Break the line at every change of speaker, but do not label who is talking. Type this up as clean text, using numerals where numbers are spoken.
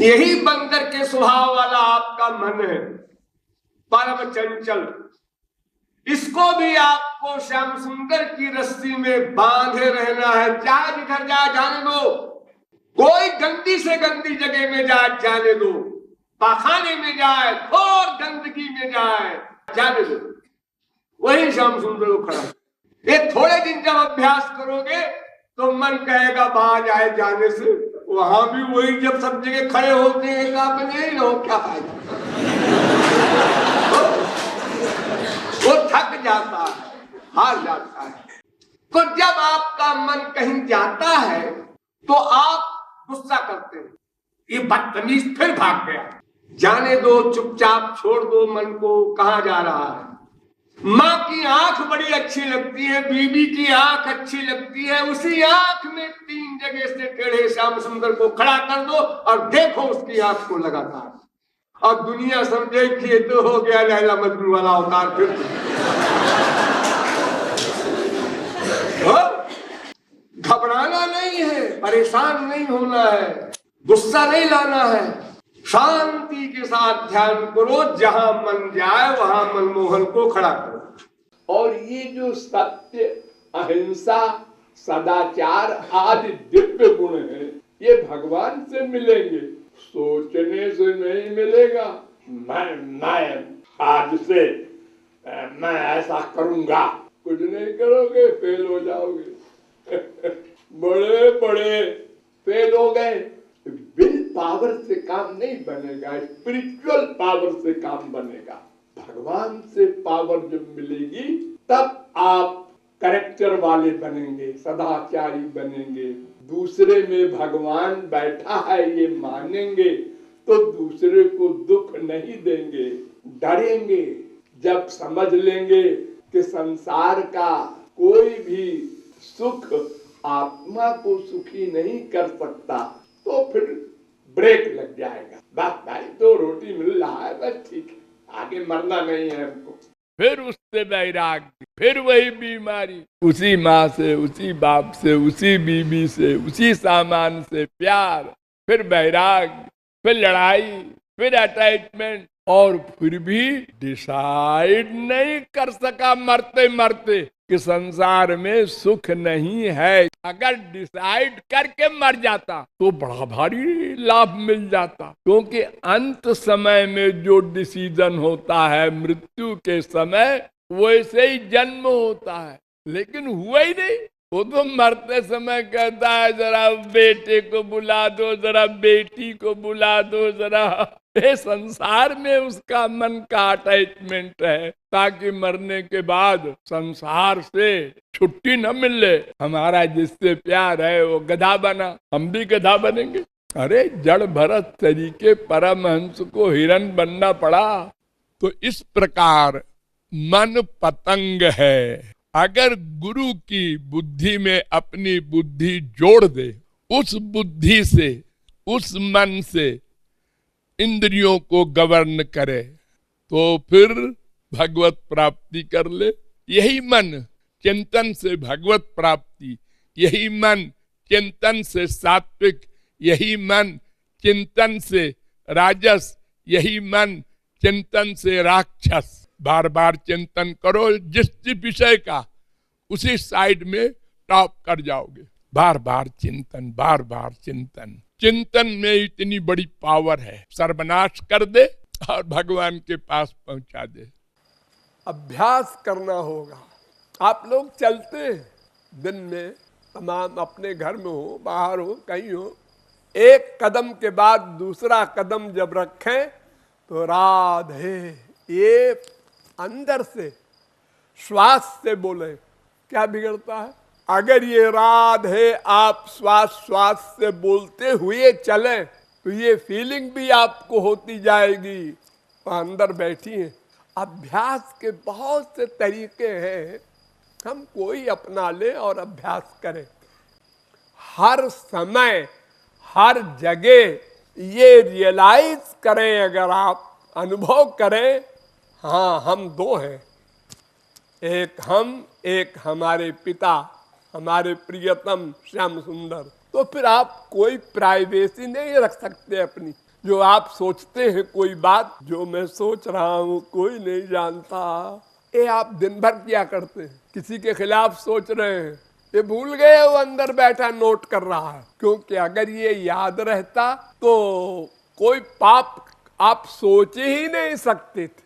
यही बंदर के स्वभाव वाला आपका मन है, परम चंचल। इसको भी आपको श्याम सुंदर की रस्सी में बांधे रहना है। चाहे जिधर जाए जाने दो, कोई गंदी से गंदी जगह में जाए जाने दो, पाखाने में जाए, घोर गंदगी में जाए जाने दो, वही श्याम सुंदर को खड़ा। ये थोड़े दिन जब अभ्यास करोगे तो मन कहेगा बाहर जाए जाने से, वहां भी वही जब सब जगह खड़े होते हैं आप नहीं रहो, क्या फायदा। वो थक जाता है, हार जाता है। तो जब आपका मन कहीं जाता है तो आप गुस्सा करते हैं, ये बदतमीज फिर भाग गया। जाने दो, चुपचाप छोड़ दो मन को, कहां जा रहा है। माँ की आंख बड़ी अच्छी लगती है, बीबी की आंख अच्छी लगती है, उसी आंख में 3 जगह से टेढ़े श्याम सुंदर को खड़ा कर दो और देखो उसकी आंख को लगातार। अब दुनिया समझे कि ये तो हो गया लैला मजनू वाला अवतार। फिर घबराना नहीं है, परेशान नहीं होना है, गुस्सा नहीं लाना है, शांति के साथ ध्यान करो। जहां मन जाए वहां मनमोहन को खड़ा करो। और ये जो सत्य, अहिंसा, सदाचार आदि दिव्य गुण है, ये भगवान से मिलेंगे, सोचने से नहीं मिलेगा। मैं आज से मैं ऐसा करूंगा, कुछ नहीं करोगे, फेल हो जाओगे। बड़े बड़े फेल हो गए। विल पावर से काम नहीं बनेगा, स्पिरिचुअल पावर से काम बनेगा। भगवान से पावर जब मिलेगी तब आप कैरेक्टर वाले बनेंगे, सदाचारी बनेंगे। दूसरे में भगवान बैठा है ये मानेंगे तो दूसरे को दुख नहीं देंगे, डरेंगे। जब समझ लेंगे कि संसार का कोई भी सुख आत्मा को सुखी नहीं कर सकता, तो फिर ब्रेक लग जाएगा। बस भाई 2 रोटी मिल रहा है, बस ठीक है, आगे मरना नहीं है हमको। फिर उससे वैराग्य, फिर वही बीमारी, उसी माँ से, उसी बाप से, उसी बीबी से, उसी सामान से प्यार, फिर वैराग्य, फिर लड़ाई, फिर अटैचमेंट। और फिर भी डिसाइड नहीं कर सका मरते मरते कि संसार में सुख नहीं है। अगर डिसाइड करके मर जाता तो बड़ा भारी लाभ मिल जाता, क्योंकि अंत समय में जो डिसीजन होता है मृत्यु के समय, वैसे ही जन्म होता है। लेकिन हुआ ही नहीं। वो तो मरते समय कहता है जरा बेटे को बुला दो, जरा बेटी को बुला दो, जरा। ये संसार में उसका मन का अटैचमेंट है, ताकि मरने के बाद संसार से छुट्टी न मिले। हमारा जिससे प्यार है वो गधा बना, हम भी गधा बनेंगे। अरे जड़ भरत तरीके परमहंस को हिरण बनना पड़ा। तो इस प्रकार मन पतंग है। अगर गुरु की बुद्धि में अपनी बुद्धि जोड़ दे, उस बुद्धि से, उस मन से इंद्रियों को गवर्न करे, तो फिर भगवत प्राप्ति कर ले। यही मन चिंतन से भगवत प्राप्ति, यही मन चिंतन से सात्विक, यही मन चिंतन से राजस, यही मन चिंतन से राक्षस। बार बार चिंतन करो जिस विषय का, उसी साइड में टॉप कर जाओगे। बार बार चिंतन, बार बार चिंतन। चिंतन में इतनी बड़ी पावर है, सर्वनाश कर दे और भगवान के पास पहुंचा दे। अभ्यास करना होगा। आप लोग चलते दिन में, तमाम अपने घर में हो, बाहर हो, कहीं हो, एक कदम के बाद दूसरा कदम जब रखें तो राधे, ये अंदर से श्वास से बोले, क्या बिगड़ता है? अगर ये राधे आप श्वास श्वास से बोलते हुए चले तो ये फीलिंग भी आपको होती जाएगी, तो अंदर बैठी है। अभ्यास के बहुत से तरीके हैं, हम कोई अपना ले और अभ्यास करें। हर समय, हर जगह ये रियलाइज करें, अगर आप अनुभव करें, हाँ हम 2 हैं, एक हम, एक हमारे पिता, हमारे प्रियतम श्याम सुंदर। तो फिर आप कोई प्राइवेसी नहीं रख सकते अपनी।
जो आप सोचते हैं कोई बात, जो मैं सोच रहा हूं कोई नहीं जानता। ये आप दिन भर क्या करते हैं? किसी के खिलाफ सोच रहे हैं, ये भूल गए वो अंदर बैठा नोट कर रहा है। क्योंकि अगर ये याद रहता तो कोई पाप आप सोच ही नहीं सकते थे।